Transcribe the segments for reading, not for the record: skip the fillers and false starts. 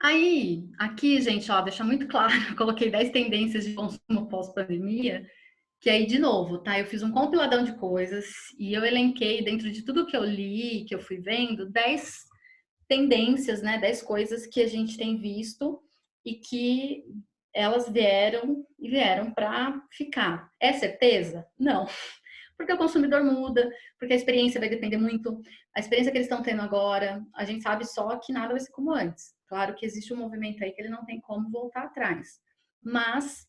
Aí, aqui, gente, ó, deixa muito claro, eu coloquei 10 tendências de consumo pós-pandemia, que aí, de novo, tá? Eu fiz um compiladão de coisas e eu elenquei, dentro de tudo que eu li, que eu fui vendo, 10 tendências, né? 10 coisas que a gente tem visto e que elas vieram para ficar. É certeza? Não. Porque o consumidor muda, porque a experiência vai depender muito. A experiência que eles estão tendo agora, a gente sabe só que nada vai ser como antes. Claro que existe um movimento aí que ele não tem como voltar atrás. Mas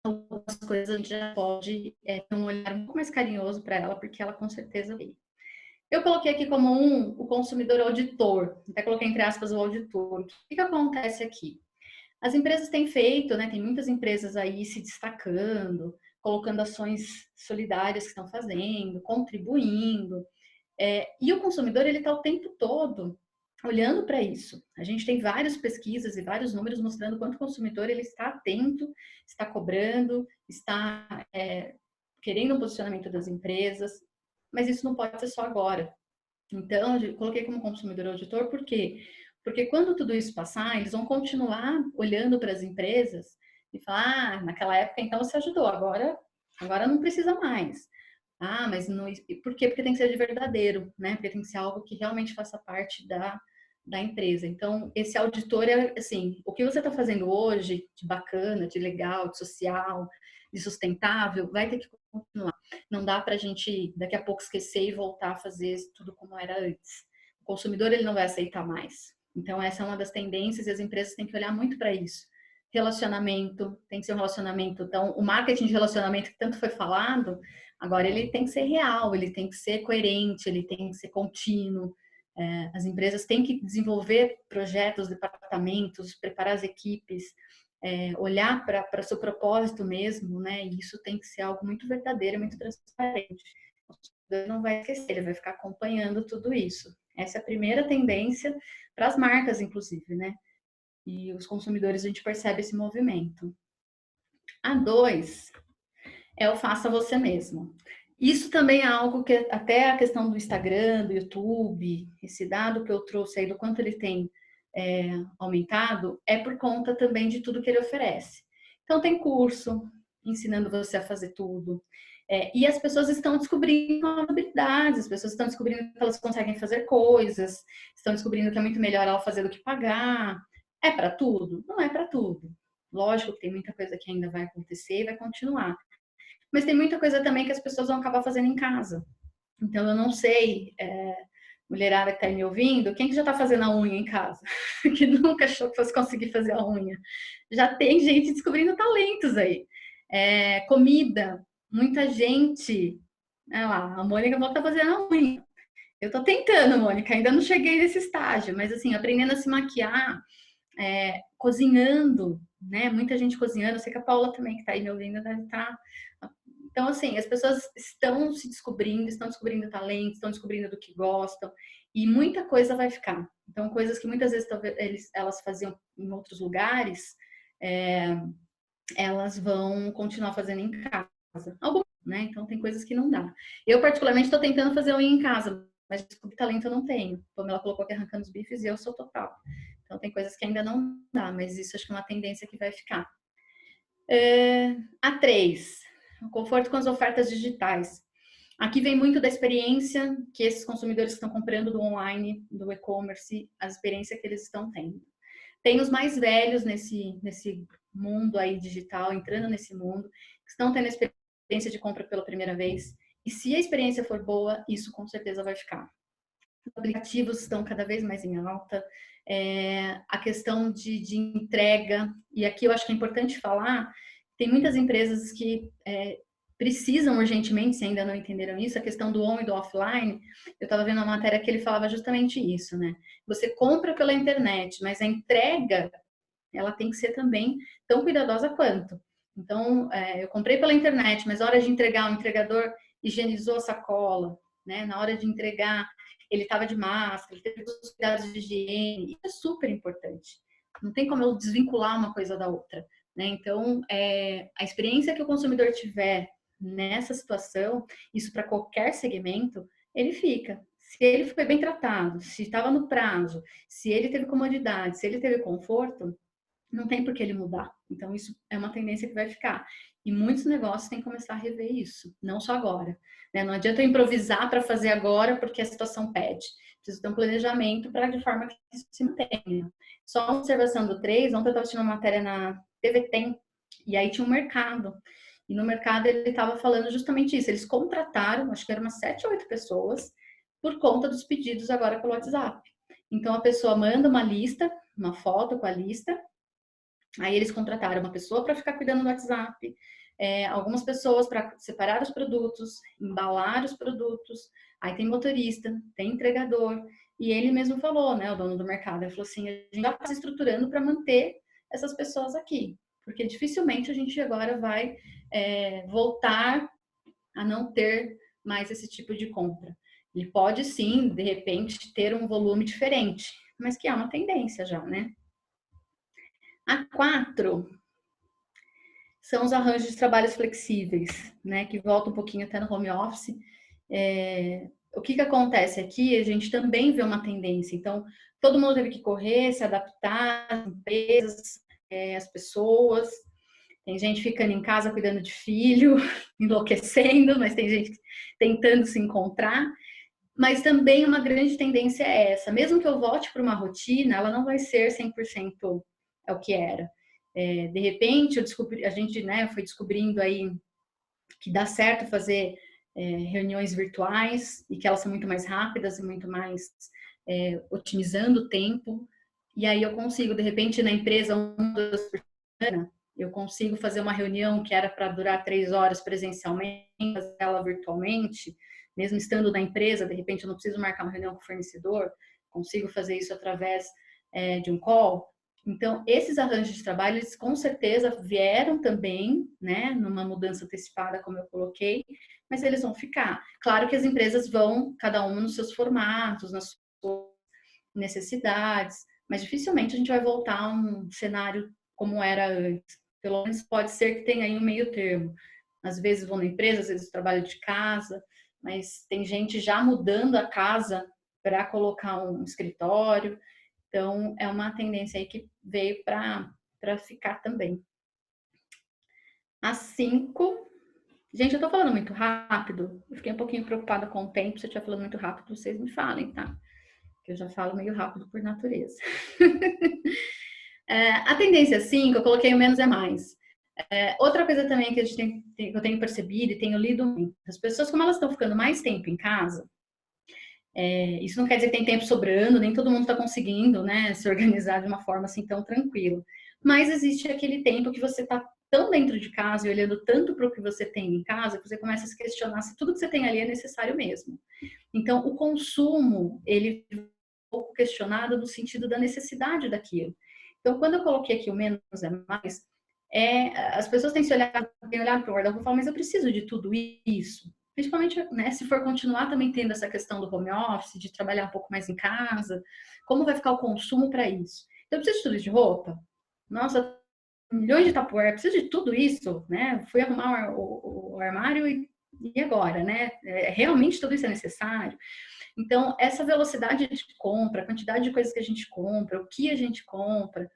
algumas coisas a gente já pode ter um olhar um pouco mais carinhoso para ela, porque ela com certeza veio. Eu coloquei aqui como o consumidor auditor, até coloquei entre aspas o auditor. O que acontece aqui? As empresas têm feito, né? Tem muitas empresas aí se destacando, colocando ações solidárias que estão fazendo, contribuindo. E o consumidor, ele está o tempo todo olhando para isso. A gente tem várias pesquisas e vários números mostrando quanto o consumidor ele está atento, está cobrando, está querendo um posicionamento das empresas, mas isso não pode ser só agora. Então, eu coloquei como consumidor auditor, por quê? Porque quando tudo isso passar, eles vão continuar olhando para as empresas e falar, naquela época então você ajudou, agora não precisa mais. Ah, mas não, por quê? Porque tem que ser de verdadeiro, né? Porque tem que ser algo que realmente faça parte da empresa. Então, esse auditor é assim, o que você está fazendo hoje de bacana, de legal, de social, de sustentável, vai ter que continuar. Não dá para a gente daqui a pouco esquecer e voltar a fazer tudo como era antes. O consumidor ele não vai aceitar mais. Então essa é uma das tendências e as empresas têm que olhar muito para isso. Relacionamento tem que ser um relacionamento. Então o marketing de relacionamento que tanto foi falado, agora ele tem que ser real, ele tem que ser coerente, ele tem que ser contínuo. As empresas têm que desenvolver projetos, departamentos, preparar as equipes, olhar para o seu propósito mesmo, né? E isso tem que ser algo muito verdadeiro, muito transparente. O consumidor não vai esquecer, ele vai ficar acompanhando tudo isso. Essa é a primeira tendência para as marcas, inclusive, né? E os consumidores, a gente percebe esse movimento. A dois é o faça você mesmo. Isso também é algo que até a questão do Instagram, do YouTube, esse dado que eu trouxe aí do quanto ele tem aumentado, é por conta também de tudo que ele oferece. Então tem curso ensinando você a fazer tudo. E as pessoas estão descobrindo novas habilidades, as pessoas estão descobrindo que elas conseguem fazer coisas, estão descobrindo que é muito melhor ela fazer do que pagar. É para tudo? Não é para tudo. Lógico que tem muita coisa que ainda vai acontecer e vai continuar. Mas tem muita coisa também que as pessoas vão acabar fazendo em casa. Então, eu não sei, mulherada que está me ouvindo, quem que já está fazendo a unha em casa? Que nunca achou que fosse conseguir fazer a unha. Já tem gente descobrindo talentos aí. Comida, muita gente. Olha lá, a Mônica volta a fazer a unha. Eu estou tentando, Mônica, ainda não cheguei nesse estágio, mas assim, aprendendo a se maquiar, cozinhando, né? Muita gente cozinhando. Eu sei que a Paula também, que está aí me ouvindo, deve estar. Então, assim, as pessoas estão se descobrindo, estão descobrindo talentos, estão descobrindo do que gostam, e muita coisa vai ficar. Então, coisas que muitas vezes elas faziam em outros lugares, elas vão continuar fazendo em casa. Algumas, né? Então, tem coisas que não dá. Eu, particularmente, estou tentando fazer unha em casa, mas descobri talento eu não tenho. Como ela colocou aqui arrancando os bifes, e eu sou total. Então, tem coisas que ainda não dá, mas isso acho que é uma tendência que vai ficar. A 3, o conforto com as ofertas digitais. Aqui vem muito da experiência que esses consumidores estão comprando do online, do e-commerce, a experiência que eles estão tendo. Tem os mais velhos nesse mundo aí digital, entrando nesse mundo, que estão tendo a experiência de compra pela primeira vez. E se a experiência for boa, isso com certeza vai ficar. Os aplicativos estão cada vez mais em alta. A questão de entrega, e aqui eu acho que é importante falar, tem muitas empresas que precisam urgentemente, se ainda não entenderam isso, a questão do on e do offline. Eu estava vendo uma matéria que ele falava justamente isso, né? Você compra pela internet, mas a entrega, ela tem que ser também tão cuidadosa quanto. Então, eu comprei pela internet, mas na hora de entregar, o entregador higienizou a sacola, né? Na hora de entregar, ele estava de máscara, ele teve os cuidados de higiene. Isso é super importante. Não tem como eu desvincular uma coisa da outra, né? Então, a experiência que o consumidor tiver nessa situação, isso para qualquer segmento, ele fica. Se ele foi bem tratado, se estava no prazo, se ele teve comodidade, se ele teve conforto, não tem por que ele mudar. Então, isso é uma tendência que vai ficar. E muitos negócios têm que começar a rever isso, não só agora. Né? Não adianta eu improvisar para fazer agora porque a situação pede. Preciso ter um planejamento para de forma que isso se mantenha. Só uma observação do 3, ontem eu estava assistindo uma matéria na TV Tem, e aí tinha um mercado. E no mercado ele estava falando justamente isso. Eles contrataram, acho que eram umas 7 ou 8 pessoas, por conta dos pedidos agora pelo WhatsApp. Então a pessoa manda uma lista, uma foto com a lista, aí eles contrataram uma pessoa para ficar cuidando do WhatsApp, algumas pessoas para separar os produtos, embalar os produtos, aí tem motorista, tem entregador, e ele mesmo falou, né, o dono do mercado, ele falou assim, a gente já está se estruturando para manter essas pessoas aqui, porque dificilmente a gente agora vai voltar a não ter mais esse tipo de compra. Ele pode sim, de repente, ter um volume diferente, mas que é uma tendência já, né? A 4 são os arranjos de trabalhos flexíveis, né? Que volta um pouquinho até no home office. O que acontece aqui? A gente também vê uma tendência. Então, todo mundo teve que correr, se adaptar, as empresas, as pessoas. Tem gente ficando em casa cuidando de filho, enlouquecendo, mas tem gente tentando se encontrar. Mas também uma grande tendência é essa. Mesmo que eu volte para uma rotina, ela não vai ser 100% é o que era. De repente, a gente, né, foi descobrindo aí que dá certo fazer reuniões virtuais e que elas são muito mais rápidas e muito mais otimizando o tempo. E aí eu consigo, de repente, na empresa, uma vez por semana, eu consigo fazer uma reunião que era para durar 3 horas presencialmente, fazer ela virtualmente, mesmo estando na empresa, de repente eu não preciso marcar uma reunião com o fornecedor, consigo fazer isso através de um call. Então, esses arranjos de trabalho, eles com certeza vieram também, né, numa mudança antecipada, como eu coloquei, mas eles vão ficar. Claro que as empresas vão, cada uma nos seus formatos, nas suas necessidades, mas dificilmente a gente vai voltar a um cenário como era antes. Pelo menos pode ser que tenha aí um meio termo. Às vezes vão na empresa, às vezes trabalho de casa, mas tem gente já mudando a casa para colocar um escritório. Então, é uma tendência aí que veio para ficar também. A 5. Gente, eu tô falando muito rápido. Eu fiquei um pouquinho preocupada com o tempo. Se eu estiver falando muito rápido, vocês me falem, tá? Que eu já falo meio rápido por natureza. A tendência 5, eu coloquei o menos é mais. Outra coisa também que eu tenho percebido e tenho lido muito. As pessoas, como elas estão ficando mais tempo em casa, isso não quer dizer que tem tempo sobrando, nem todo mundo está conseguindo, né, se organizar de uma forma assim tão tranquila. Mas existe aquele tempo que você está tão dentro de casa e olhando tanto para o que você tem em casa, que você começa a se questionar se tudo que você tem ali é necessário mesmo. Então, o consumo, ele é um pouco questionado no sentido da necessidade daquilo. Então, quando eu coloquei aqui o menos é mais, as pessoas têm olhado para o guarda-roupa e falar, mas eu preciso de tudo isso. Principalmente, né, se for continuar também tendo essa questão do home office, de trabalhar um pouco mais em casa, como vai ficar o consumo para isso? Então, eu preciso de tudo de roupa? Nossa, milhões de Tupperware, preciso de tudo isso, né? Fui arrumar o armário e agora, né? Realmente tudo isso é necessário? Então, essa velocidade de compra, a quantidade de coisas que a gente compra, o que a gente compra,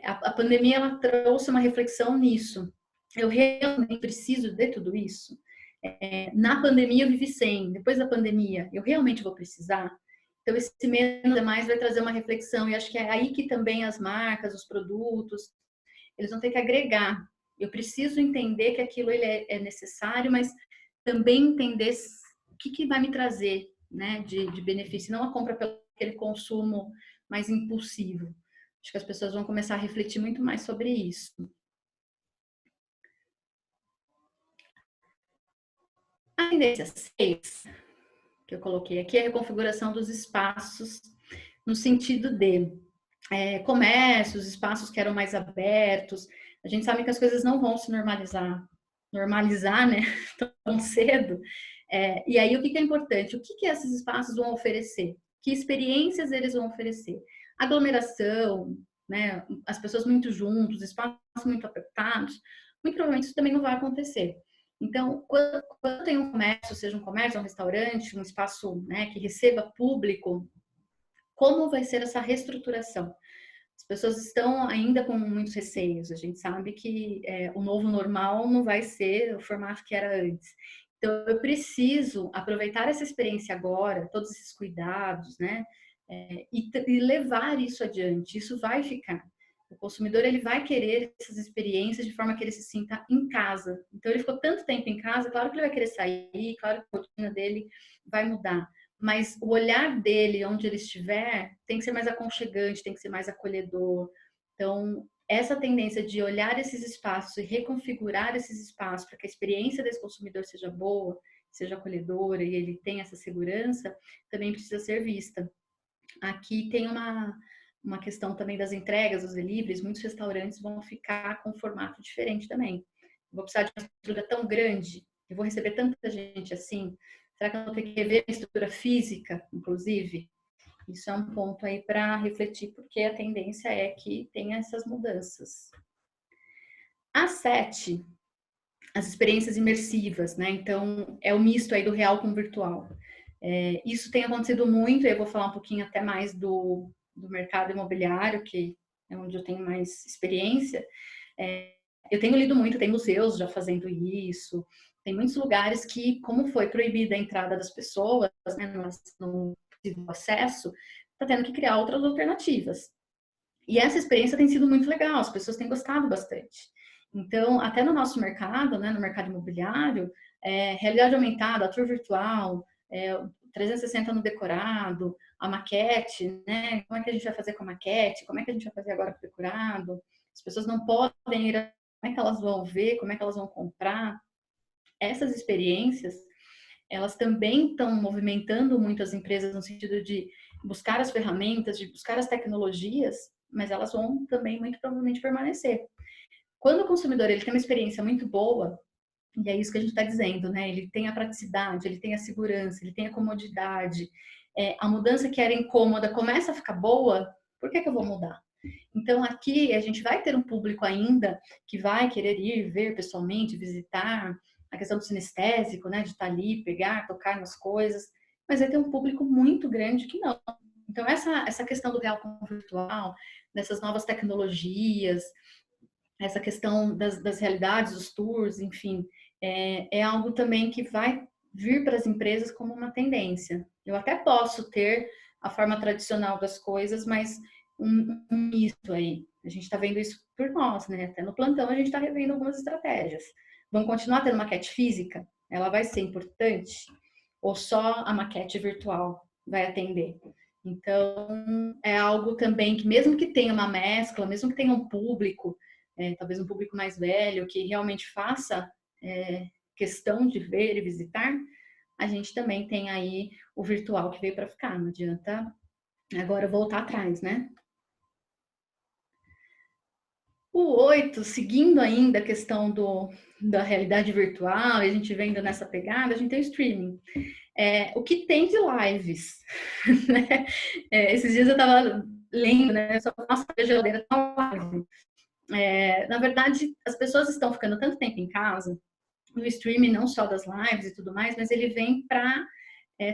a pandemia ela trouxe uma reflexão nisso. Eu realmente preciso de tudo isso? Na pandemia eu vivi sem, depois da pandemia eu realmente vou precisar? Então esse menos é mais vai trazer uma reflexão e acho que é aí que também as marcas, os produtos, eles vão ter que agregar. Eu preciso entender que aquilo ele é necessário, mas também entender o que vai me trazer, né, de benefício, não a compra pelo aquele consumo mais impulsivo. Acho que as pessoas vão começar a refletir muito mais sobre isso. A tendência 6, que eu coloquei aqui, é a reconfiguração dos espaços no sentido de comércios, espaços que eram mais abertos. A gente sabe que as coisas não vão se normalizar, né, tão cedo. E aí, o que é importante? O que esses espaços vão oferecer? Que experiências eles vão oferecer? Aglomeração, né, as pessoas muito juntos, espaços muito apertados, muito provavelmente isso também não vai acontecer. Então, quando tem um comércio, seja um comércio, um restaurante, um espaço, né, que receba público, como vai ser essa reestruturação? As pessoas estão ainda com muitos receios. A gente sabe que o novo normal não vai ser o formato que era antes. Então, eu preciso aproveitar essa experiência agora, todos esses cuidados, né? E levar isso adiante. Isso vai ficar. O consumidor ele vai querer essas experiências de forma que ele se sinta em casa. Então, ele ficou tanto tempo em casa, claro que ele vai querer sair, claro que a rotina dele vai mudar, mas o olhar dele, onde ele estiver, tem que ser mais aconchegante, tem que ser mais acolhedor. Então, essa tendência de olhar esses espaços e reconfigurar esses espaços para que a experiência desse consumidor seja boa, seja acolhedora e ele tenha essa segurança, também precisa ser vista. Aqui tem uma questão também das entregas, dos deliveries, muitos restaurantes vão ficar com um formato diferente também. Eu vou precisar de uma estrutura tão grande, eu vou receber tanta gente assim, será que eu vou ter que rever a estrutura física, inclusive? Isso é um ponto aí para refletir, porque a tendência é que tenha essas mudanças. A 7, as experiências imersivas, né? Então, é o misto aí do real com o virtual. Isso tem acontecido muito, eu vou falar um pouquinho até mais do mercado imobiliário, que é onde eu tenho mais experiência. Eu tenho lido muito, tem museus já fazendo isso, tem muitos lugares que, como foi proibida a entrada das pessoas, né, no acesso, está tendo que criar outras alternativas. E essa experiência tem sido muito legal, as pessoas têm gostado bastante. Então, até no nosso mercado, né, no mercado imobiliário, realidade aumentada, a tour virtual, 360 no decorado, a maquete, né? Como é que a gente vai fazer com a maquete? Como é que a gente vai fazer agora com o decorado? As pessoas não podem ir, como é que elas vão ver? Como é que elas vão comprar? Essas experiências, elas também estão movimentando muito as empresas no sentido de buscar as ferramentas, de buscar as tecnologias, mas elas vão também muito provavelmente permanecer. Quando o consumidor ele tem uma experiência muito boa, e é isso que a gente está dizendo, né? Ele tem a praticidade, ele tem a segurança, ele tem a comodidade. A mudança que era incômoda começa a ficar boa, por que eu vou mudar? Então, aqui a gente vai ter um público ainda que vai querer ir ver pessoalmente, visitar, a questão do sinestésico, né? De estar ali, pegar, tocar nas coisas, mas vai ter um público muito grande que não. Então, essa questão do real com o virtual, dessas novas tecnologias, essa questão das realidades, dos tours, enfim, é algo também que vai vir para as empresas como uma tendência. Eu até posso ter a forma tradicional das coisas, mas um misto aí. A gente está vendo isso por nós, né? Até no plantão a gente está revendo algumas estratégias. Vamos continuar tendo maquete física? Ela vai ser importante? Ou só a maquete virtual vai atender? Então, é algo também que, mesmo que tenha uma mescla, mesmo que tenha um público, talvez um público mais velho, que realmente faça questão de ver e visitar, a gente também tem aí o virtual que veio para ficar. Não adianta agora voltar atrás, né? O 8, seguindo ainda a questão da realidade virtual, a gente vendo nessa pegada, a gente tem o streaming. O que tem de lives? Né? Esses dias eu estava lendo, né? Só nossa, a geladeira tá live. Na verdade, as pessoas estão ficando tanto tempo em casa, o streaming não só das lives e tudo mais, mas ele vem para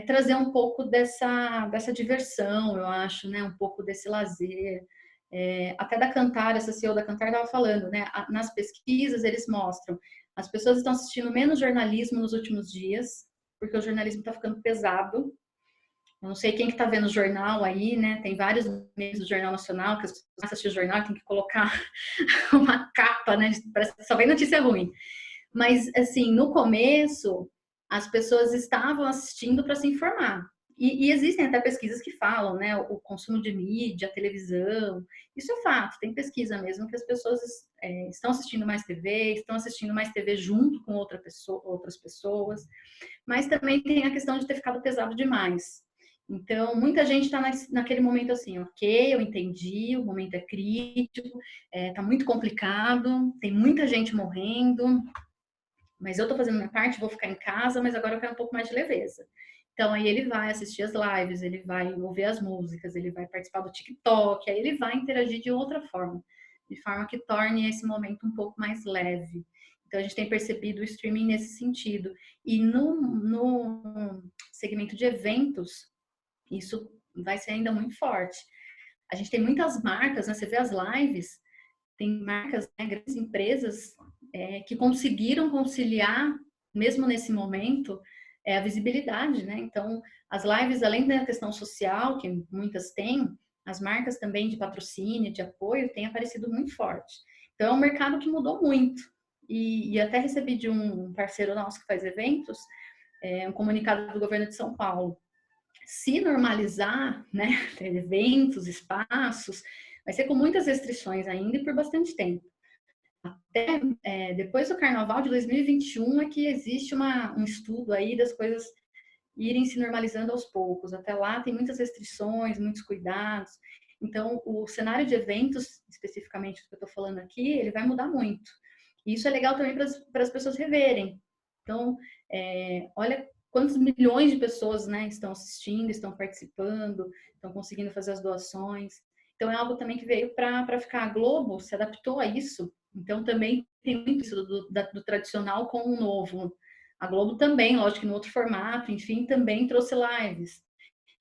trazer um pouco dessa diversão, eu acho, né? Um pouco desse lazer. Até da Kantar, essa CEO da Kantar estava falando, né? Nas pesquisas eles mostram, as pessoas estão assistindo menos jornalismo nos últimos dias, porque o jornalismo está ficando pesado. Eu não sei quem que tá vendo o jornal aí, né? Tem vários meios do Jornal Nacional que as pessoas assistem o jornal tem que colocar uma capa, né? Parece que só vem notícia ruim. Mas, assim, no começo, as pessoas estavam assistindo para se informar. E existem até pesquisas que falam, né? O consumo de mídia, a televisão. Isso é fato, tem pesquisa mesmo que as pessoas estão assistindo mais TV, estão assistindo mais TV junto com outras pessoas. Mas também tem a questão de ter ficado pesado demais. Então, muita gente está naquele momento assim, ok, eu entendi, o momento é crítico, está muito complicado, tem muita gente morrendo, mas eu estou fazendo minha parte, vou ficar em casa, mas agora eu quero um pouco mais de leveza. Então, aí ele vai assistir as lives, ele vai ouvir as músicas, ele vai participar do TikTok, aí ele vai interagir de outra forma, de forma que torne esse momento um pouco mais leve. Então, a gente tem percebido o streaming nesse sentido. E no segmento de eventos, isso vai ser ainda muito forte. A gente tem muitas marcas, né? Você vê as lives, tem marcas, né, grandes empresas que conseguiram conciliar, mesmo nesse momento, a visibilidade, né? Então, as lives, além da questão social, que muitas têm, as marcas também de patrocínio, de apoio, têm aparecido muito forte. Então, é um mercado que mudou muito. E até recebi de um parceiro nosso que faz eventos, um comunicado do governo de São Paulo. Se normalizar, né, ter eventos, espaços, vai ser com muitas restrições ainda e por bastante tempo. Até depois do Carnaval de 2021 é que existe um estudo aí das coisas irem se normalizando aos poucos. Até lá tem muitas restrições, muitos cuidados. Então, o cenário de eventos, especificamente o que eu estou falando aqui, ele vai mudar muito. E isso é legal também para as pessoas reverem. Então, olha quantos milhões de pessoas, né, estão assistindo, estão participando, estão conseguindo fazer as doações. Então, é algo também que veio para ficar. A Globo se adaptou a isso. Então, também tem muito isso do tradicional com o novo. A Globo também, lógico que no outro formato, enfim, também trouxe lives.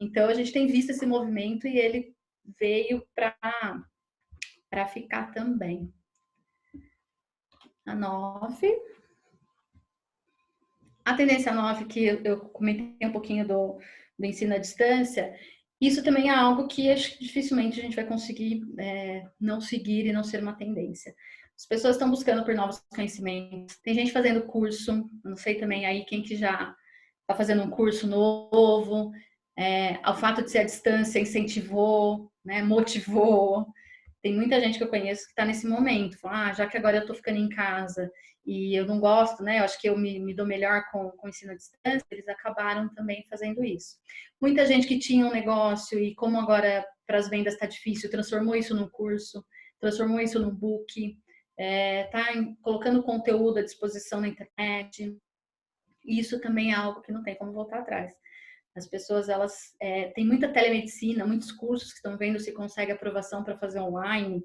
Então, a gente tem visto esse movimento e ele veio para ficar também. A 9. A tendência 9, que eu comentei um pouquinho do ensino à distância, isso também é algo que acho que dificilmente a gente vai conseguir não seguir e não ser uma tendência. As pessoas estão buscando por novos conhecimentos. Tem gente fazendo curso, não sei também aí quem que já está fazendo um curso novo. O fato de ser à distância incentivou, né, motivou. Tem muita gente que eu conheço que está nesse momento. Fala, já que agora eu estou ficando em casa e eu não gosto, né? Eu acho que eu me dou melhor com o ensino à distância. Eles acabaram também fazendo isso. Muita gente que tinha um negócio e como agora para as vendas está difícil, transformou isso num curso, transformou isso num book, está colocando conteúdo à disposição na internet. Isso também é algo que não tem como voltar atrás. As pessoas, elas têm muita telemedicina, muitos cursos que estão vendo se consegue aprovação para fazer online.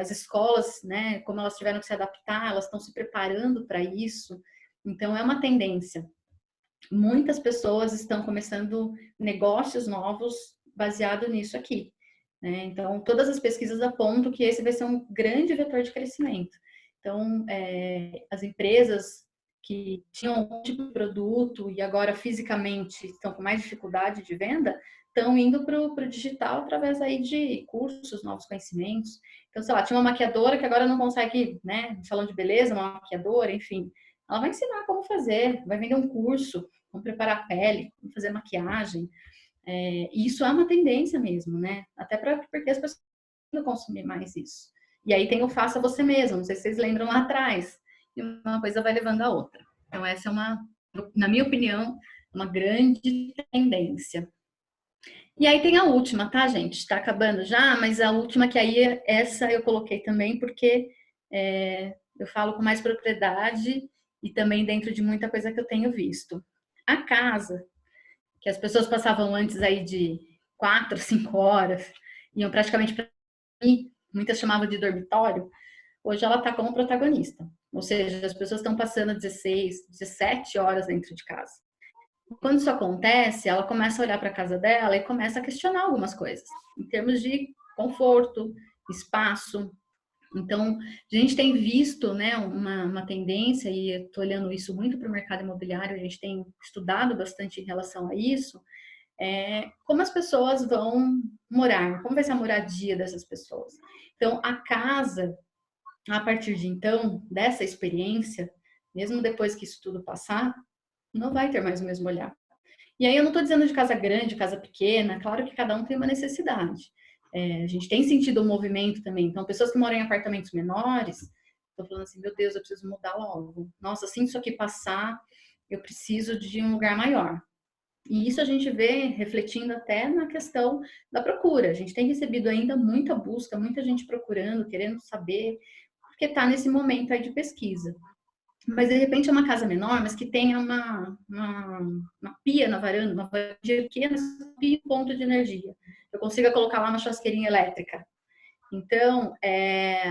As escolas, né, como elas tiveram que se adaptar, elas estão se preparando para isso. Então, é uma tendência. Muitas pessoas estão começando negócios novos baseado nisso aqui, né? Então, todas as pesquisas apontam que esse vai ser um grande vetor de crescimento. Então, as empresas que tinham um tipo de produto e agora fisicamente estão com mais dificuldade de venda, estão indo para o digital através aí de cursos, novos conhecimentos. Então, sei lá, tinha uma maquiadora que agora não consegue, né, um salão de beleza, uma maquiadora, enfim. Ela vai ensinar como fazer, vai vender um curso, como preparar a pele, como fazer maquiagem. E isso é uma tendência mesmo, né? Até porque as pessoas não consumir mais isso. E aí tem o faça você mesmo, não sei se vocês lembram lá atrás. E uma coisa vai levando a outra. Então, essa é na minha opinião, uma grande tendência. E aí tem a última, tá, gente? Está acabando já, mas a última que aí, essa eu coloquei também, porque eu falo com mais propriedade e também dentro de muita coisa que eu tenho visto. A casa, que as pessoas passavam antes aí de 4, 5 horas, iam praticamente para mim, muitas chamavam de dormitório, hoje ela está como protagonista. Ou seja, as pessoas estão passando 16, 17 horas dentro de casa. Quando isso acontece, ela começa a olhar para a casa dela e começa a questionar algumas coisas, em termos de conforto, espaço. Então, a gente tem visto, né, uma tendência, e eu estou olhando isso muito para o mercado imobiliário, a gente tem estudado bastante em relação a isso, como as pessoas vão morar, como vai ser a moradia dessas pessoas. Então, a casa, a partir de então, dessa experiência, mesmo depois que isso tudo passar, não vai ter mais o mesmo olhar. E aí eu não estou dizendo de casa grande, casa pequena, claro que cada um tem uma necessidade. A gente tem sentido o movimento também. Então, pessoas que moram em apartamentos menores, estão falando assim, meu Deus, eu preciso mudar logo. Nossa, assim isso aqui passar, eu preciso de um lugar maior. E isso a gente vê refletindo até na questão da procura. A gente tem recebido ainda muita busca, muita gente procurando, querendo saber, porque está nesse momento aí de pesquisa. Mas de repente é uma casa menor, mas que tenha uma pia na varanda, uma varanda pequena, pia e ponto de energia. Eu consiga colocar lá uma churrasqueirinha elétrica. Então,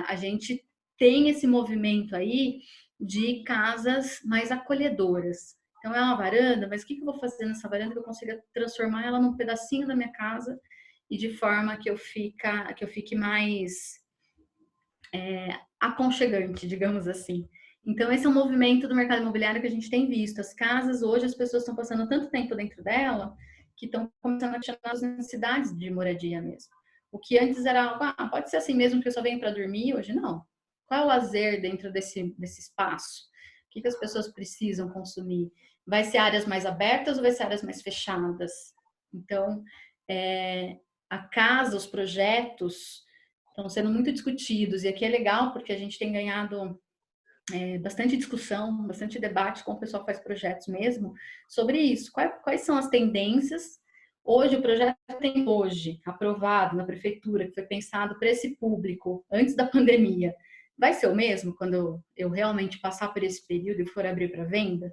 a gente tem esse movimento aí de casas mais acolhedoras. Então, é uma varanda, mas o que eu vou fazer nessa varanda que eu consiga transformar ela num pedacinho da minha casa e de forma que que eu fique mais aconchegante, digamos assim. Então, esse é um movimento do mercado imobiliário que a gente tem visto. As casas, hoje, as pessoas estão passando tanto tempo dentro dela que estão começando a questionar as necessidades de moradia mesmo. O que antes era algo, pode ser assim mesmo que eu só venho para dormir, hoje não. Qual é o lazer dentro desse espaço? O que as pessoas precisam consumir? Vai ser áreas mais abertas ou vai ser áreas mais fechadas? Então, a casa, os projetos estão sendo muito discutidos, e aqui é legal porque a gente tem ganhado bastante discussão, bastante debate com o pessoal que faz projetos mesmo sobre isso. Quais são as tendências? Hoje, o projeto tem hoje aprovado na prefeitura, que foi pensado para esse público antes da pandemia. Vai ser o mesmo quando eu realmente passar por esse período e for abrir para venda?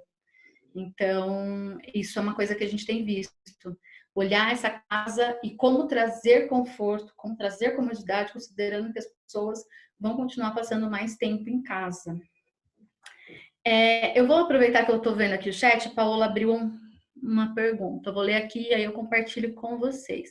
Então, isso é uma coisa que a gente tem visto. Olhar essa casa e como trazer conforto, como trazer comodidade, considerando que as pessoas vão continuar passando mais tempo em casa. Eu vou aproveitar que eu estou vendo aqui o chat, a Paola abriu uma pergunta. Eu vou ler aqui e aí eu compartilho com vocês.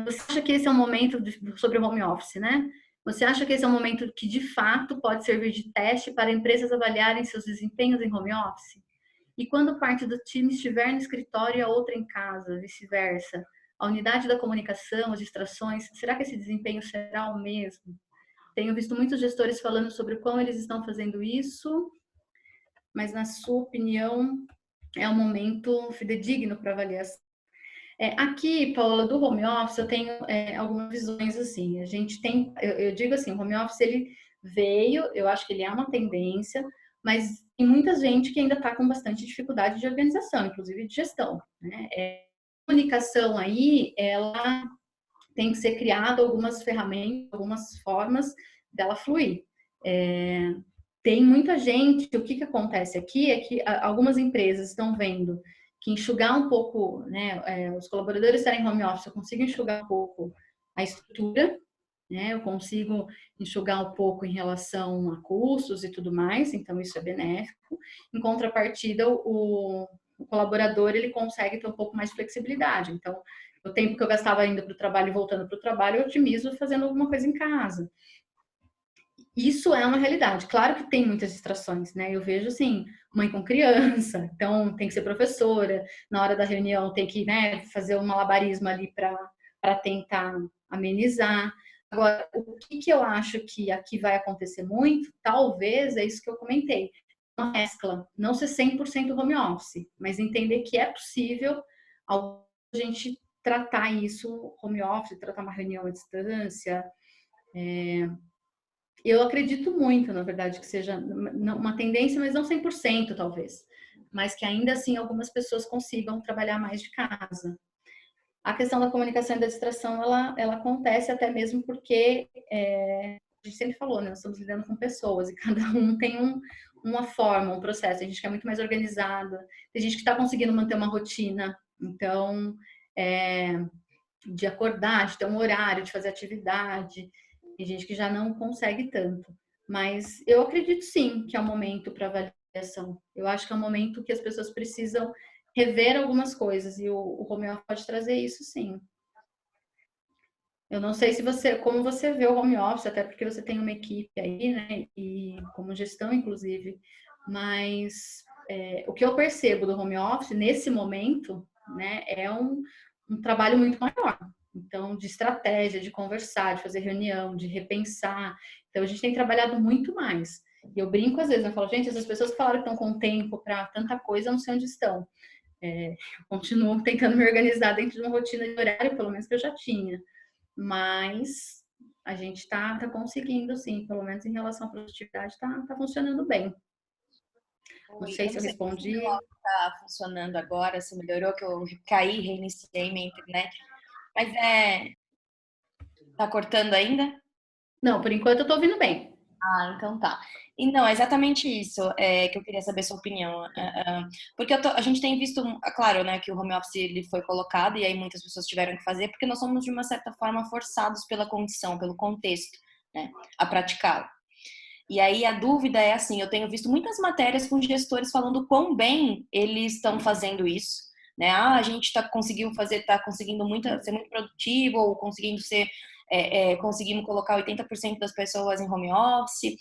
Você acha que esse é um momento sobre o home office, né? Você acha que esse é um momento que de fato pode servir de teste para empresas avaliarem seus desempenhos em home office? E quando parte do time estiver no escritório e a outra em casa, vice-versa, a unidade da comunicação, as distrações, será que esse desempenho será o mesmo? Tenho visto muitos gestores falando sobre como eles estão fazendo isso, mas na sua opinião é um momento fidedigno para avaliação? Aqui, Paula, do home office, eu tenho algumas visões assim. A gente tem, eu digo assim, o home office ele veio, eu acho que ele é uma tendência, mas tem muita gente que ainda está com bastante dificuldade de organização, inclusive de gestão, né? A comunicação aí, ela tem que ser criada algumas ferramentas, algumas formas dela fluir. Tem muita gente, o que acontece aqui é que algumas empresas estão vendo que enxugar um pouco, né, os colaboradores estarem em home office, eu consigo enxugar um pouco a estrutura, né, eu consigo enxugar um pouco em relação a custos e tudo mais, então isso é benéfico. Em contrapartida, o colaborador ele consegue ter um pouco mais de flexibilidade. Então, o tempo que eu gastava indo para o trabalho e voltando para o trabalho, eu otimizo fazendo alguma coisa em casa. Isso é uma realidade. Claro que tem muitas distrações, né? Eu vejo, assim, mãe com criança, então tem que ser professora, na hora da reunião tem que, né, fazer um malabarismo ali para tentar amenizar. Agora, o que eu acho que aqui vai acontecer muito, talvez, é isso que eu comentei, uma mescla, não ser 100% home office, mas entender que é possível a gente tratar isso home office, tratar uma reunião à distância. Eu acredito muito, na verdade, que seja uma tendência, mas não 100% talvez. Mas que ainda assim algumas pessoas consigam trabalhar mais de casa. A questão da comunicação e da distração, ela acontece até mesmo porque a gente sempre falou, né? Nós estamos lidando com pessoas e cada um tem uma forma, um processo. A gente que é muito mais organizada, tem gente que está conseguindo manter uma rotina. Então, de acordar, de ter um horário, de fazer atividade. Tem gente que já não consegue tanto. Mas eu acredito sim que é um momento para avaliação. Eu acho que é um momento que as pessoas precisam rever algumas coisas e o home office pode trazer isso sim. Eu não sei se você, como você vê o home office, até porque você tem uma equipe aí, né? E como gestão, inclusive. Mas o que eu percebo do home office nesse momento, né, é um trabalho muito maior. Então, de estratégia, de conversar, de fazer reunião, de repensar. Então, a gente tem trabalhado muito mais. E eu brinco às vezes, eu falo, gente, essas pessoas que falaram que estão com tempo para tanta coisa, eu não sei onde estão. Eu continuo tentando me organizar dentro de uma rotina de horário, pelo menos que eu já tinha. Mas a gente tá conseguindo, sim, pelo menos em relação à produtividade, tá funcionando bem. Não Oi, sei eu se não eu sei se o respondi. meu áudio tá funcionando agora, se melhorou, que eu caí, reiniciei minha internet. Mas tá cortando ainda? Não, por enquanto eu tô ouvindo bem. Ah, então tá. E não, é exatamente isso que eu queria saber sua opinião. Porque a gente tem visto, claro, né, que o home office ele foi colocado e aí muitas pessoas tiveram que fazer, porque nós somos, de uma certa forma, forçados pela condição, pelo contexto, né, a praticá-lo. E aí a dúvida é assim, eu tenho visto muitas matérias com gestores falando quão bem eles estão fazendo isso, né? Ah, a gente está conseguindo ser muito produtivo, ou conseguindo conseguimos colocar 80% das pessoas em home office.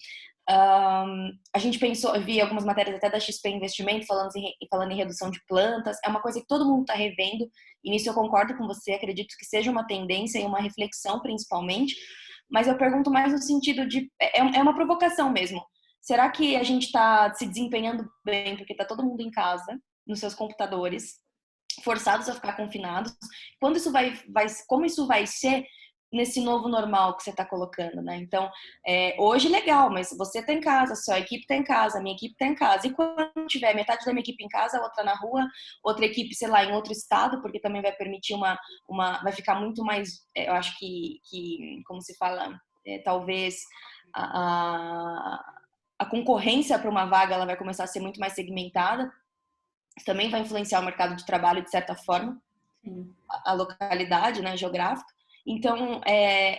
A gente pensou, eu vi algumas matérias até da XP Investimento falando em redução de plantas. É uma coisa que todo mundo está revendo, e nisso eu concordo com você, acredito que seja uma tendência e uma reflexão principalmente, mas eu pergunto mais no sentido de, é uma provocação mesmo. Será que a gente está se desempenhando bem porque está todo mundo em casa, nos seus computadores, forçados a ficar confinados? Como isso vai ser nesse novo normal que você está colocando, né? Então, hoje legal, mas você tá em casa, sua equipe tá em casa, minha equipe tá em casa. E quando tiver metade da minha equipe em casa, outra na rua, outra equipe, sei lá, em outro estado, porque também vai permitir vai ficar muito mais, eu acho que como se fala, talvez a, a concorrência para uma vaga ela vai começar a ser muito mais segmentada. Isso também vai influenciar o mercado de trabalho de certa forma, Sim. a localidade, né, geográfica. Então,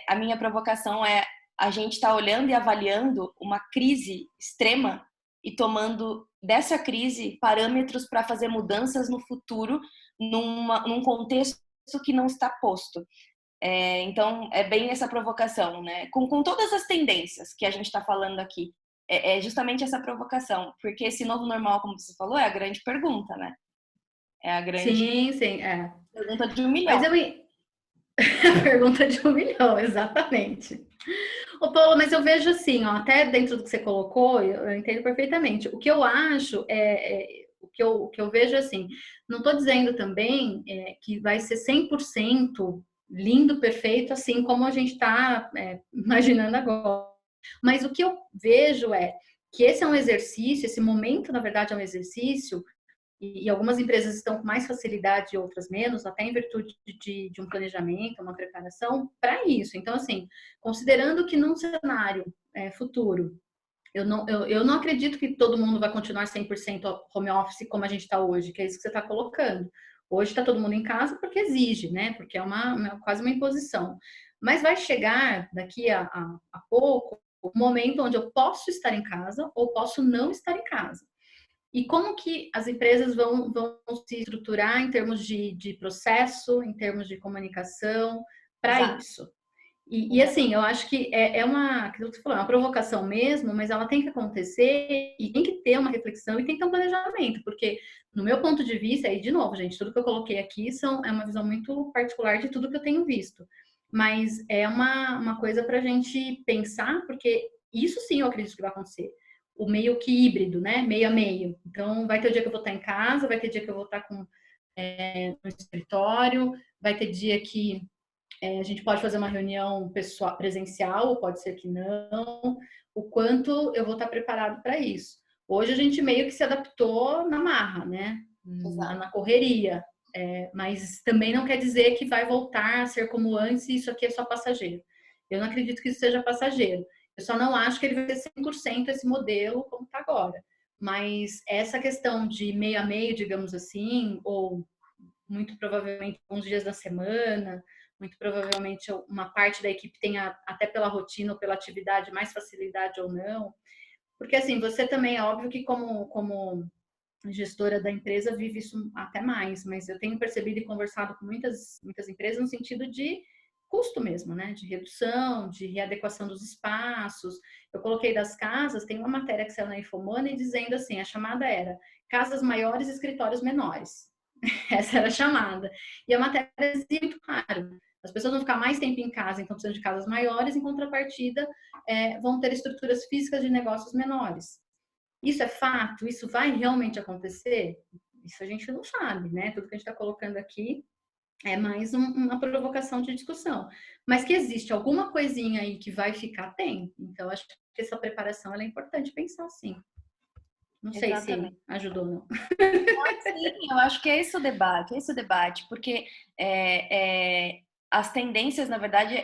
a minha provocação é a gente estar olhando e avaliando uma crise extrema e tomando dessa crise parâmetros para fazer mudanças no futuro num contexto que não está posto. Então, é bem essa provocação, né? Com todas as tendências que a gente está falando aqui. É justamente essa provocação, porque esse novo normal, como você falou, é a grande pergunta, né? É a grande Sim, sim, é. pergunta de 1 milhão. Mas a pergunta de 1 milhão, exatamente. Ô, Paulo, mas eu vejo assim, ó, até dentro do que você colocou, eu entendo perfeitamente. O que eu acho o que eu vejo assim, não estou dizendo também que vai ser 100% lindo, perfeito, assim como a gente está imaginando agora. Mas o que eu vejo é que esse é um exercício, esse momento, na verdade, é um exercício e algumas empresas estão com mais facilidade e outras menos, até em virtude de um planejamento, uma preparação para isso. Então, assim, considerando que num cenário futuro, eu não acredito que todo mundo vai continuar 100% home office como a gente está hoje, que é isso que você está colocando. Hoje está todo mundo em casa porque exige, né? Porque é quase uma imposição. Mas vai chegar daqui a pouco o momento onde eu posso estar em casa ou posso não estar em casa. E como que as empresas vão se estruturar em termos de processo, em termos de comunicação, para Exato. isso? E assim, eu acho que aquilo que você falou, é uma provocação mesmo, mas ela tem que acontecer e tem que ter uma reflexão e tem que ter um planejamento, porque no meu ponto de vista, aí de novo, gente, tudo que eu coloquei aqui é uma visão muito particular de tudo que eu tenho visto. Mas é uma coisa para a gente pensar, porque isso sim eu acredito que vai acontecer o meio que híbrido, né? Meio a meio. Então, vai ter o dia que eu vou estar em casa, vai ter dia que eu vou estar no escritório, vai ter dia que a gente pode fazer uma reunião pessoal, presencial, ou pode ser que não. O quanto eu vou estar preparado para isso. Hoje a gente meio que se adaptou na marra, né? Na correria. Mas também não quer dizer que vai voltar a ser como antes e isso aqui é só passageiro. Eu não acredito que isso seja passageiro. Eu só não acho que ele vai ter 100% esse modelo como está agora. Mas essa questão de meio a meio, digamos assim, ou muito provavelmente alguns dias da semana, muito provavelmente uma parte da equipe tenha, até pela rotina ou pela atividade, mais facilidade ou não. Porque assim, você também, é óbvio que como gestora da empresa vive isso até mais, mas eu tenho percebido e conversado com muitas empresas no sentido de custo mesmo, né? De redução, de readequação dos espaços. Eu coloquei das casas, tem uma matéria que saiu na Infomoney dizendo assim, a chamada era casas maiores, escritórios menores. Essa era a chamada. E a matéria dizia muito claro. As pessoas vão ficar mais tempo em casa, então precisam de casas maiores, em contrapartida, vão ter estruturas físicas de negócios menores. Isso é fato? Isso vai realmente acontecer? Isso a gente não sabe, né? Tudo que a gente está colocando aqui é mais uma provocação de discussão. Mas que existe alguma coisinha aí que vai ficar, tem. Então, acho que essa preparação é importante pensar assim. Não sei Exatamente. se ajudou ou não. Sim, eu acho que é esse o debate, porque as tendências, na verdade,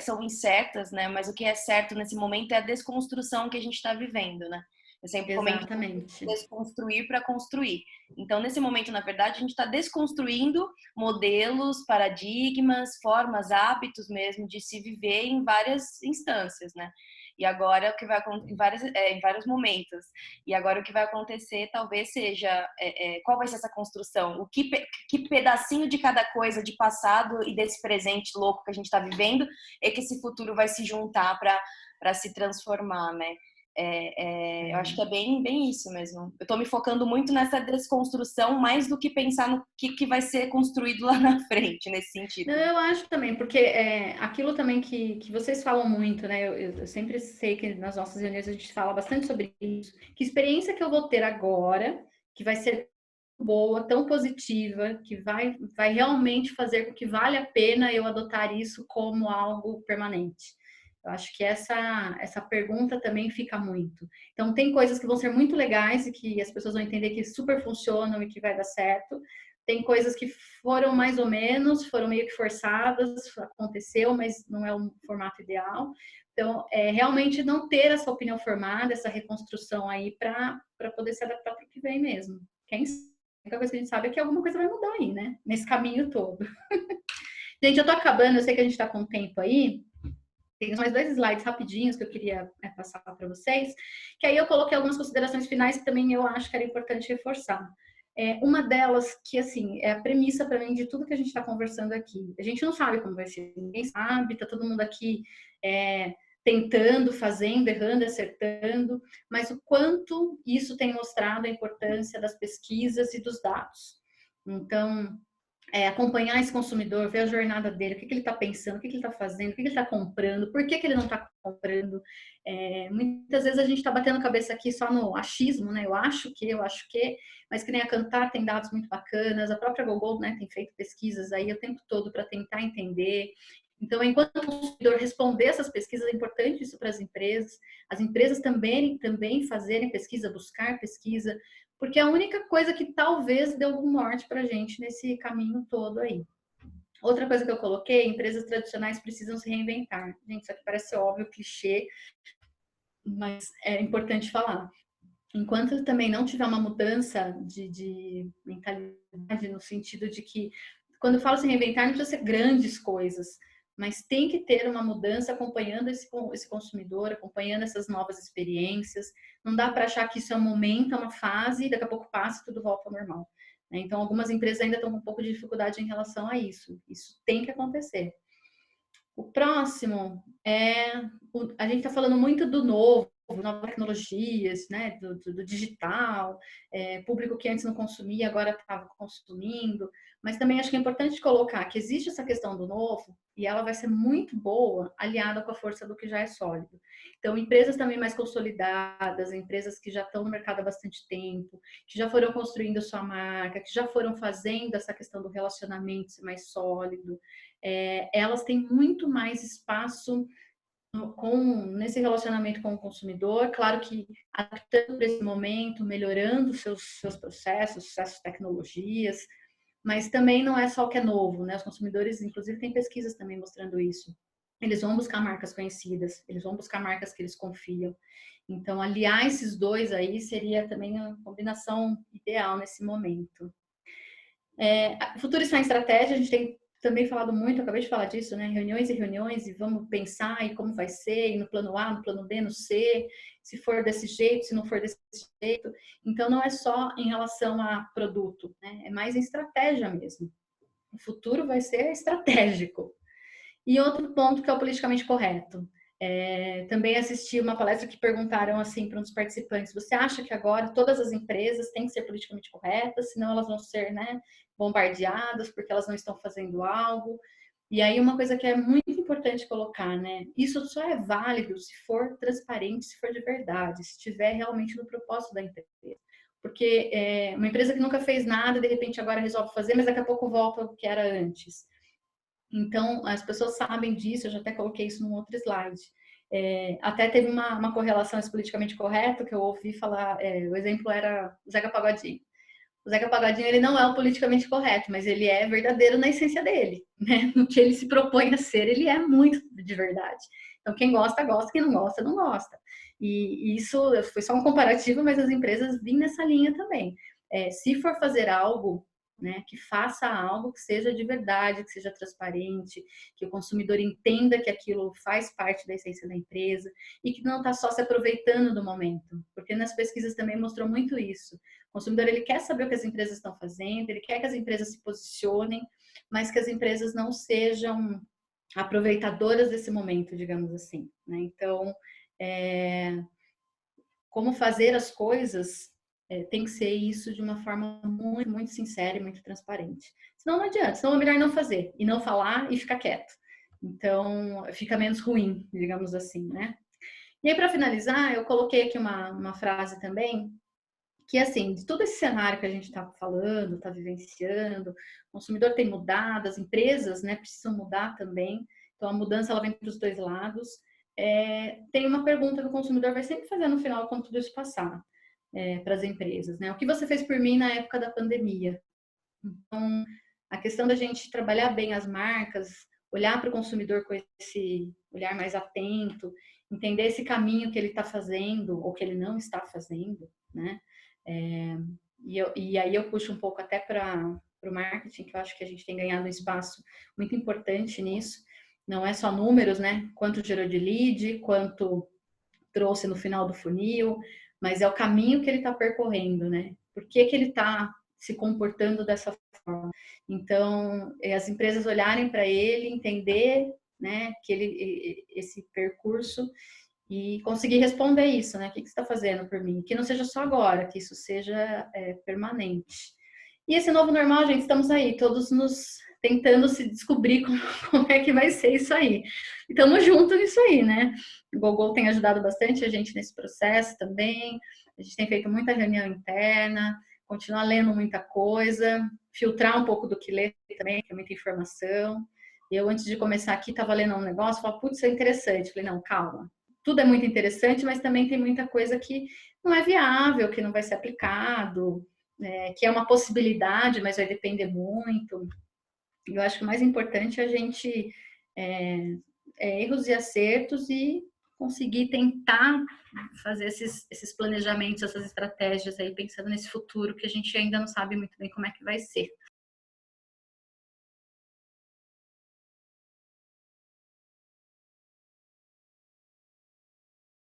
são incertas, né? Mas o que é certo nesse momento é a desconstrução que a gente está vivendo, né? Eu sempre comento Exatamente. desconstruir para construir. Então, nesse momento, na verdade, a gente está desconstruindo modelos, paradigmas, formas, hábitos mesmo de se viver em várias instâncias, né? E agora o que vai acontecer em vários momentos. E agora o que vai acontecer talvez seja qual vai ser essa construção? Que pedacinho de cada coisa de passado e desse presente louco que a gente está vivendo é que esse futuro vai se juntar para se transformar, né? Eu acho que é bem isso mesmo. Eu estou me focando muito nessa desconstrução mais do que pensar no que vai ser construído lá na frente, nesse sentido. Não, eu acho também, porque aquilo também que vocês falam muito, né? Eu sempre sei que nas nossas reuniões a gente fala bastante sobre isso. Que experiência que eu vou ter agora, que vai ser boa, tão positiva, que vai realmente fazer com que vale a pena eu adotar isso como algo permanente. Eu acho que essa pergunta também fica muito. Então, tem coisas que vão ser muito legais e que as pessoas vão entender que super funcionam e que vai dar certo. Tem coisas que foram mais ou menos, foram meio que forçadas, aconteceu, mas não é o formato ideal. Então, realmente não ter essa opinião formada, essa reconstrução aí para poder se adaptar para o que vem mesmo. Quem sabe? A única coisa que a gente sabe é que alguma coisa vai mudar aí, né? Nesse caminho todo. Gente, eu tô acabando, eu sei que a gente tá com tempo aí. Tem mais 2 slides rapidinhos que eu queria passar para vocês, que aí eu coloquei algumas considerações finais que também eu acho que era importante reforçar. Uma delas, que assim, é a premissa para mim de tudo que a gente está conversando aqui. A gente não sabe como vai ser, ninguém sabe, tá todo mundo aqui tentando, fazendo, errando, acertando, mas o quanto isso tem mostrado a importância das pesquisas e dos dados. Então, acompanhar esse consumidor, ver a jornada dele, o que ele está pensando, o que ele está fazendo, o que ele está comprando, por que ele não está comprando. Muitas vezes a gente está batendo cabeça aqui só no achismo, né? Eu acho que, mas que nem a Kantar tem dados muito bacanas, a própria Google, né, tem feito pesquisas aí o tempo todo para tentar entender. Então, enquanto o consumidor responder essas pesquisas, é importante isso para as empresas também fazerem pesquisa, buscar pesquisa, porque é a única coisa que talvez dê algum norte para a gente nesse caminho todo aí. Outra coisa que eu coloquei, empresas tradicionais precisam se reinventar. Gente, isso aqui parece óbvio, clichê, mas é importante falar. Enquanto também não tiver uma mudança de mentalidade, no sentido de que, quando eu falo se reinventar, não precisa ser grandes coisas, mas tem que ter uma mudança acompanhando esse consumidor, acompanhando essas novas experiências. Não dá para achar que isso é um momento, é uma fase, e daqui a pouco passa e tudo volta ao normal. Então, algumas empresas ainda estão com um pouco de dificuldade em relação a isso. Isso tem que acontecer. O próximo a gente está falando muito do novo, novas tecnologias, né, do digital, público que antes não consumia, agora estava consumindo, mas também acho que é importante colocar que existe essa questão do novo e ela vai ser muito boa aliada com a força do que já é sólido. Então, empresas também mais consolidadas, empresas que já estão no mercado há bastante tempo, que já foram construindo sua marca, que já foram fazendo essa questão do relacionamento mais sólido, elas têm muito mais espaço nesse relacionamento com o consumidor, claro que adaptando para esse momento, melhorando seus processos, suas tecnologias, mas também não é só o que é novo, né? Os consumidores, inclusive, têm pesquisas também mostrando isso. Eles vão buscar marcas conhecidas, eles vão buscar marcas que eles confiam. Então, aliar esses dois aí seria também a combinação ideal nesse momento. Futuro está em estratégia, a gente tem também falado muito, eu acabei de falar disso, né? Reuniões e reuniões, e vamos pensar em como vai ser, e no plano A, no plano B, no C, se for desse jeito, se não for desse jeito. Então, não é só em relação a produto, né? É mais em estratégia mesmo. O futuro vai ser estratégico. E outro ponto que é o politicamente correto. Também assisti uma palestra que perguntaram assim para um dos participantes: você acha que agora todas as empresas têm que ser politicamente corretas, senão elas vão ser, né, bombardeadas porque elas não estão fazendo algo? E aí uma coisa que é muito importante colocar, né? Isso só é válido se for transparente, se for de verdade, se estiver realmente no propósito da empresa. Porque uma empresa que nunca fez nada, de repente agora resolve fazer, mas daqui a pouco volta ao que era antes. Então, as pessoas sabem disso, eu já até coloquei isso num outro slide. Até teve uma correlação esse politicamente correto, que eu ouvi falar, o exemplo era o Zeca Pagodinho. O Zeca Pagodinho, ele não é o politicamente correto, mas ele é verdadeiro na essência dele, né? No que ele se propõe a ser, ele é muito de verdade. Então, quem gosta, gosta, quem não gosta, não gosta. E isso foi só um comparativo, mas as empresas vêm nessa linha também. Se for fazer algo né? Que faça algo que seja de verdade, que seja transparente, que o consumidor entenda que aquilo faz parte da essência da empresa e que não está só se aproveitando do momento, porque nas pesquisas também mostrou muito isso. O consumidor ele quer saber o que as empresas estão fazendo, ele quer que as empresas se posicionem, mas que as empresas não sejam aproveitadoras desse momento, digamos assim, né? Então, como fazer as coisas tem que ser isso de uma forma muito, muito sincera e muito transparente. Senão não adianta, senão é melhor não fazer e não falar e ficar quieto. Então, fica menos ruim, digamos assim, né? E aí, para finalizar, eu coloquei aqui uma frase também, que assim, de todo esse cenário que a gente está falando, está vivenciando, o consumidor tem mudado, as empresas, né, precisam mudar também. Então, a mudança ela vem para os dois lados. Tem uma pergunta que o consumidor vai sempre fazer no final quando tudo isso passar para as empresas, né? O que você fez por mim na época da pandemia? Então, a questão da gente trabalhar bem as marcas, olhar para o consumidor com esse olhar mais atento, entender esse caminho que ele está fazendo ou que ele não está fazendo, né? E aí eu puxo um pouco até para o marketing, que eu acho que a gente tem ganhado um espaço muito importante nisso. Não é só números, né? Quanto gerou de lead, quanto trouxe no final do funil, mas é o caminho que ele está percorrendo, né? Por que ele está se comportando dessa forma? Então, as empresas olharem para ele, entender, né, que ele esse percurso e conseguir responder isso, né? O que você está fazendo por mim? Que não seja só agora, que isso seja permanente. E esse novo normal, gente, estamos aí, todos nos tentando se descobrir como é que vai ser isso aí. E estamos juntos nisso aí, né? O Gogol tem ajudado bastante a gente nesse processo também. A gente tem feito muita reunião interna, continuar lendo muita coisa, filtrar um pouco do que lê também, que é muita informação. Eu, antes de começar aqui, estava lendo um negócio, falei, putz, isso é interessante. Falei, não, calma. Tudo é muito interessante, mas também tem muita coisa que não é viável, que não vai ser aplicado, que é uma possibilidade, mas vai depender muito. Eu acho que o mais importante é a gente erros e acertos e conseguir tentar fazer esses planejamentos, essas estratégias aí, pensando nesse futuro que a gente ainda não sabe muito bem como é que vai ser.